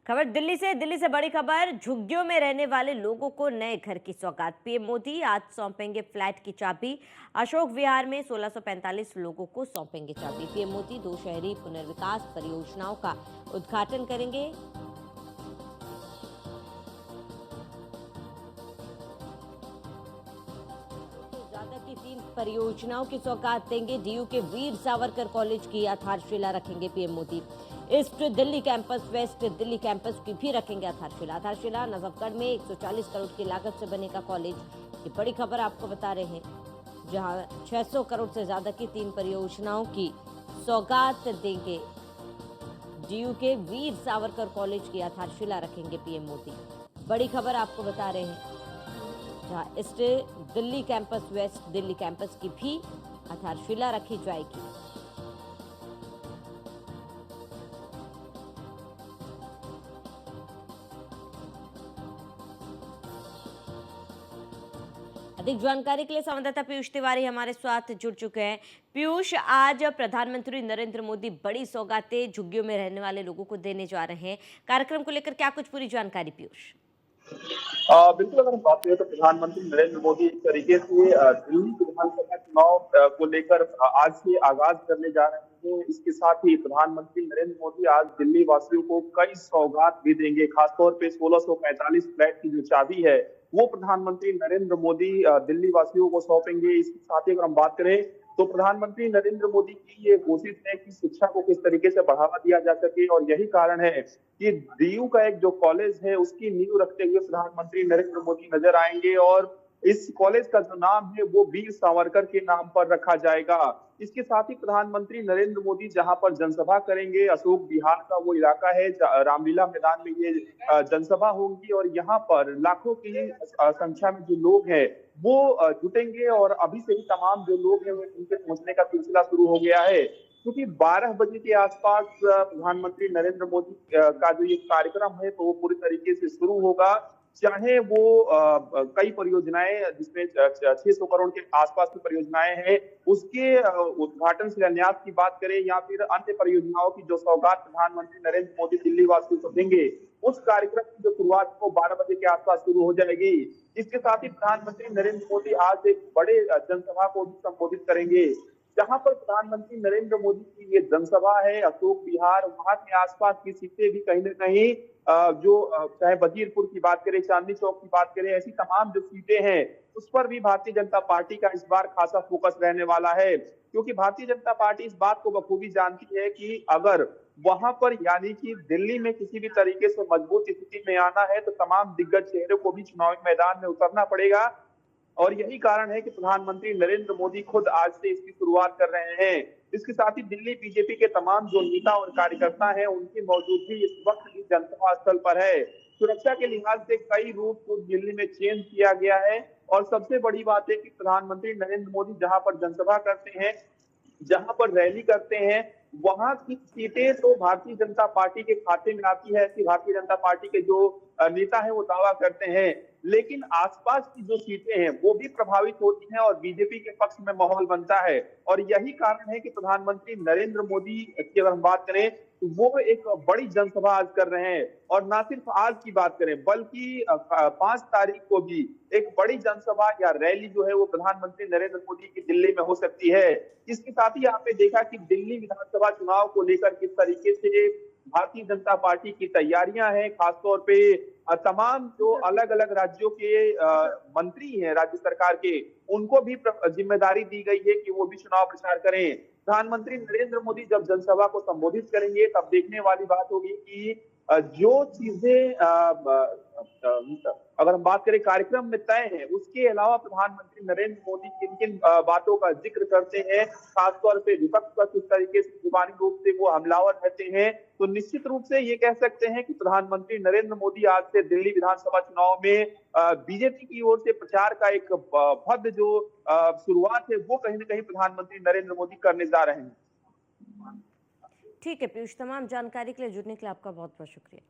खबर दिल्ली से बड़ी खबर। झुग्गियों में रहने वाले लोगों को नए घर की सौगात। पीएम मोदी आज सौंपेंगे फ्लैट की चाबी। अशोक विहार में 1645 लोगों को सौंपेंगे चाबी। पीएम मोदी 2 शहरी पुनर्विकास परियोजनाओं का उद्घाटन करेंगे। ज्यादा की 3 परियोजनाओं की सौगात देंगे। डीयू के वीर सावरकर कॉलेज की आधारशिला रखेंगे PM Modi. East Delhi campus, west Delhi campus की भी रखेंगे आधारशिला। नजफगढ़ में 140 करोड़ की लागत से बनेगा कॉलेज। ये बड़ी खबर आपको बता रहे हैं, जहां 600 करोड़ से ज्यादा की 3 परियोजनाओं की सौगात देंगे। डीयू के वीर सावरकर कॉलेज की आधारशिला रखेंगे पीएम मोदी। बड़ी खबर आपको बता रहे हैं, जहां east Delhi campus, west Delhi campus की भी आधारशिला रखी जाएगी। अधिक जानकारी के लिए संवाददाता पीयूष तिवारी हमारे साथ जुड़ चुके हैं। पीयूष, आज प्रधानमंत्री नरेंद्र मोदी बड़ी सौगातें झुग्गियों में रहने वाले लोगों को देने जा रहे हैं। कार्यक्रम को लेकर क्या कुछ पूरी जानकारी पीयूष? बिल्कुल, अगर हम बात करें तो प्रधानमंत्री नरेंद्र मोदी एक तरीके से दिल्ली विधानसभा चुनाव को लेकर आज से आगाज करने जा रहे हैं। इसके साथ ही प्रधानमंत्री नरेंद्र मोदी आज दिल्ली वासियों को कई सौगात भी देंगे। खासतौर पे 1645 फ्लैट की जो चाबी है वो प्रधानमंत्री नरेंद्र मोदी दिल्ली वासियों को सौंपेंगे। इसके साथ ही अगर हम बात करें तो प्रधानमंत्री नरेंद्र मोदी की ये कोशिश है कि शिक्षा को किस तरीके से बढ़ावा दिया जा सके, और यही कारण है कि डीयू का एक जो कॉलेज है उसकी नींव रखते हुए प्रधानमंत्री नरेंद्र मोदी नजर आएंगे, और इस कॉलेज का जो नाम है वो वीर सावरकर के नाम पर रखा जाएगा। इसके साथ ही प्रधानमंत्री नरेंद्र मोदी जहां पर जनसभा करेंगे, अशोक विहार का वो इलाका है, रामलीला मैदान में ये जनसभा होगी, और यहाँ पर लाखों की संख्या में जो लोग हैं वो जुटेंगे, और अभी से ही तमाम जो लोग हैं वो उनके पहुंचने का सिलसिला शुरू हो गया है। क्योंकि 12 बजे के आसपास प्रधानमंत्री नरेंद्र मोदी का जो ये कार्यक्रम है तो वो पूरी तरीके से शुरू होगा। चाहे वो कई परियोजनाएं जिसमें 600 करोड़ के आसपास की परियोजनाएं हैं उसके उद्घाटन शिलान्यास की बात करें, या फिर अन्य परियोजनाओं की जो सौगात प्रधानमंत्री नरेंद्र मोदी दिल्ली वासियों को देंगे, उस कार्यक्रम की जो शुरुआत को 12 बजे के आसपास शुरू हो जाएगी। इसके साथ ही प्रधानमंत्री नरेंद्र मोदी आज एक बड़े जनसभा को भी संबोधित करेंगे। जहां पर प्रधानमंत्री नरेंद्र मोदी की ये जनसभा है अशोक विहार, वहां के आसपास की सीटें भी कहीं ना कहीं जो चाहे वजीरपुर की बात करें, चांदनी चौक की बात करें, ऐसी तमाम जो सीटें हैं उस पर भी भारतीय जनता पार्टी का इस बार खासा फोकस रहने वाला है। क्योंकि भारतीय जनता पार्टी इस बात को बखूबी जानती है कि अगर वहां पर यानी कि दिल्ली में किसी भी तरीके से मजबूत स्थिति में आना है तो तमाम दिग्गज चेहरों को भी चुनावी मैदान में उतरना पड़ेगा, और यही कारण है कि प्रधानमंत्री नरेंद्र मोदी खुद आज से इसकी शुरुआत कर रहे हैं। इसके साथ ही दिल्ली बीजेपी के तमाम जो नेता और कार्यकर्ता हैं उनकी मौजूदगी इस वक्त भी जनसभा स्थल पर है। सुरक्षा के लिहाज से कई रूट को दिल्ली में चेंज किया गया है, और सबसे बड़ी बात है कि प्रधानमंत्री नरेंद्र मोदी जहां पर जनसभा करते हैं, जहां पर रैली करते हैं, वहां की सीटें तो भारतीय जनता पार्टी के खाते में आती है, ऐसी भारतीय जनता पार्टी के जो नेता है वो दावा करते हैं। लेकिन आसपास की जो सीटें हैं वो भी प्रभावित होती हैं और बीजेपी के पक्ष में माहौल बनता है, और यही कारण है कि प्रधानमंत्री नरेंद्र मोदी की अगर हम बात करें तो वो एक बड़ी जनसभा आज कर रहे हैं। और ना सिर्फ आज की बात करें बल्कि 5 तारीख को भी एक बड़ी जनसभा या रैली जो है वो प्रधानमंत्री नरेंद्र मोदी की दिल्ली में हो सकती है। इसके साथ ही आपने देखा कि दिल्ली विधानसभा चुनाव को लेकर किस तरीके से भारतीय जनता पार्टी की तैयारियां हैं। खासतौर पे तमाम जो अलग अलग राज्यों के मंत्री हैं राज्य सरकार के, उनको भी जिम्मेदारी दी गई है कि वो भी चुनाव प्रचार करें। प्रधानमंत्री नरेंद्र मोदी जब जनसभा को संबोधित करेंगे तब देखने वाली बात होगी कि जो चीजें अगर हम बात करें कार्यक्रम में तय है, उसके अलावा प्रधानमंत्री नरेंद्र मोदी किन किन बातों का जिक्र करते हैं, खासतौर पे विपक्ष पर किस तरीके से जुबानी रूप से वो हमलावर रहते हैं, तो निश्चित रूप से ये कह सकते हैं कि प्रधानमंत्री नरेंद्र मोदी आज से दिल्ली विधानसभा चुनाव में बीजेपी की ओर से प्रचार का एक भव्य जो शुरुआत है वो कहीं ना कहीं प्रधानमंत्री नरेंद्र मोदी करने जा रहे हैं। ठीक है पीयूष, तमाम जानकारी के लिए जुड़ने के लिए आपका बहुत बहुत शुक्रिया।